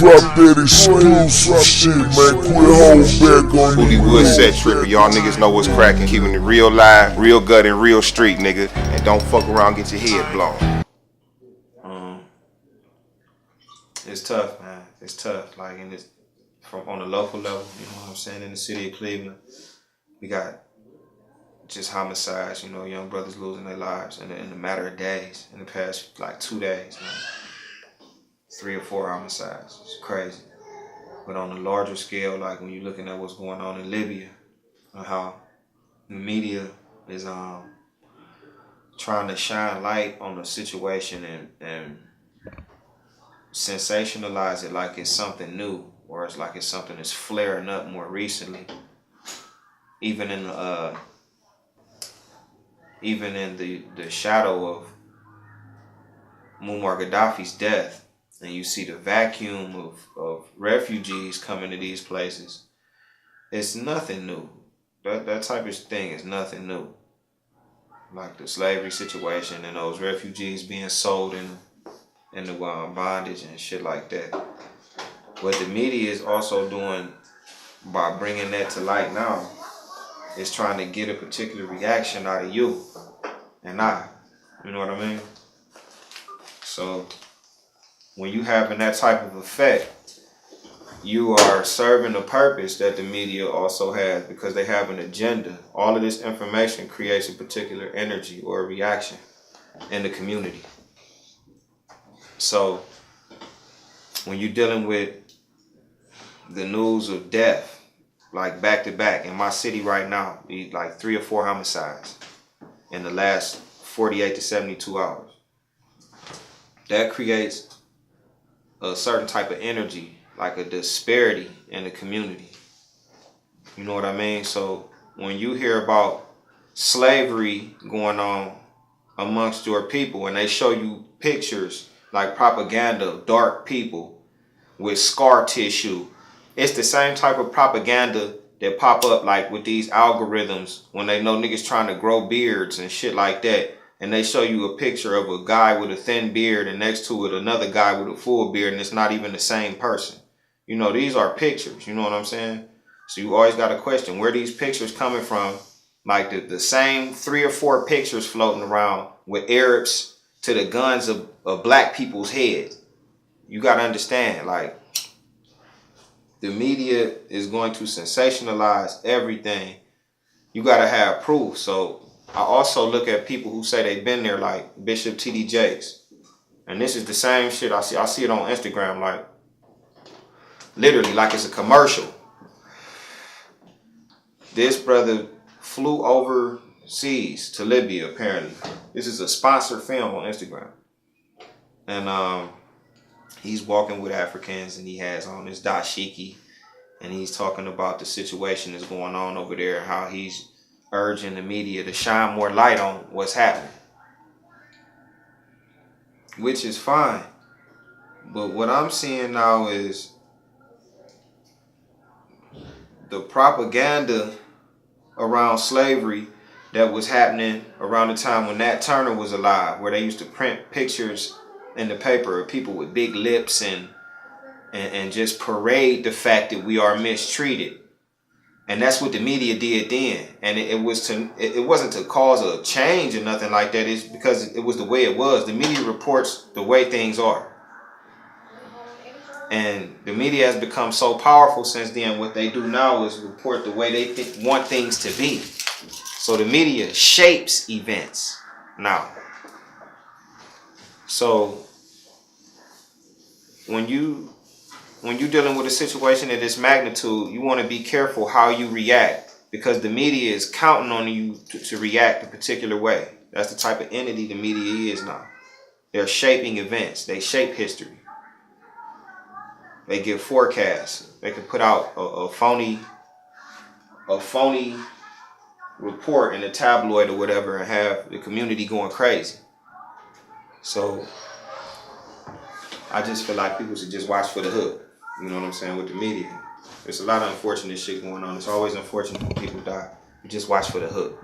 Drop that exclusive shit, man. Quit holding back on HooliewoodSetTrippin. Y'all niggas know what's cracking. Keeping it real live, real gut, and real street, nigga. And don't fuck around, get your head blown. It's tough, man. It's tough. Like on the local level, you know what I'm saying? In the city of Cleveland, we got just homicides. You know, young brothers losing their lives in a matter of days. In the past, like 2 days, man. 3 or 4 homicides. It's crazy. But on a larger scale, like when you're looking at what's going on in Libya, and how the media is trying to shine light on the situation and sensationalize it like it's something new, or it's like it's something that's flaring up more recently. Even in the shadow of Muammar Gaddafi's death, and you see the vacuum of refugees coming to these places, it's nothing new. That type of thing is nothing new. Like the slavery situation and those refugees being sold into bondage and shit like that. What the media is also doing by bringing that to light now is trying to get a particular reaction out of you and I. You know what I mean? So when you having that type of effect, you are serving a purpose that the media also has, because they have an agenda. All of this information creates a particular energy or a reaction in the community. So when you're dealing with the news of death, like back to back in my city right now, like 3 or 4 homicides in the last 48 to 72 hours, that creates a certain type of energy, like a disparity in the community. You know what I mean? So when you hear about slavery going on amongst your people, and they show you pictures like propaganda of dark people with scar tissue, it's the same type of propaganda that pop up like with these algorithms when they know niggas trying to grow beards and shit like that. And they show you a picture of a guy with a thin beard and next to it another guy with a full beard, and it's not even the same person. You know, these are pictures, you know what I'm saying? So you always got to question where these pictures coming from. Like the same 3 or 4 pictures floating around with Arabs to the guns of black people's head. You got to understand, like, the media is going to sensationalize everything. You got to have proof. So I also look at people who say they've been there, like Bishop T.D. Jakes. And this is the same shit I see. I see it on Instagram, like literally like it's a commercial. This brother flew overseas to Libya, apparently. This is a sponsored film on Instagram. And he's walking with Africans, and he has on his dashiki. And he's talking about the situation that's going on over there, and how he's urging the media to shine more light on what's happening. Which is fine. But what I'm seeing now is the propaganda around slavery that was happening around the time when Nat Turner was alive, where they used to print pictures in the paper of people with big lips and just parade the fact that we are mistreated. And that's what the media did then. And it wasn't to cause a change or nothing like that. It's because it was the way it was. The media reports the way things are. And the media has become so powerful since then. What they do now is report the way they want things to be. So the media shapes events now. So when you're dealing with a situation of this magnitude, you want to be careful how you react, because the media is counting on you to react a particular way. That's the type of entity the media is now. They're shaping events. They shape history. They give forecasts. They can put out a phony report in a tabloid or whatever and have the community going crazy. So I just feel like people should just watch for the hook. You know what I'm saying, with the media. There's a lot of unfortunate shit going on. It's always unfortunate when people die. You just watch for the hook.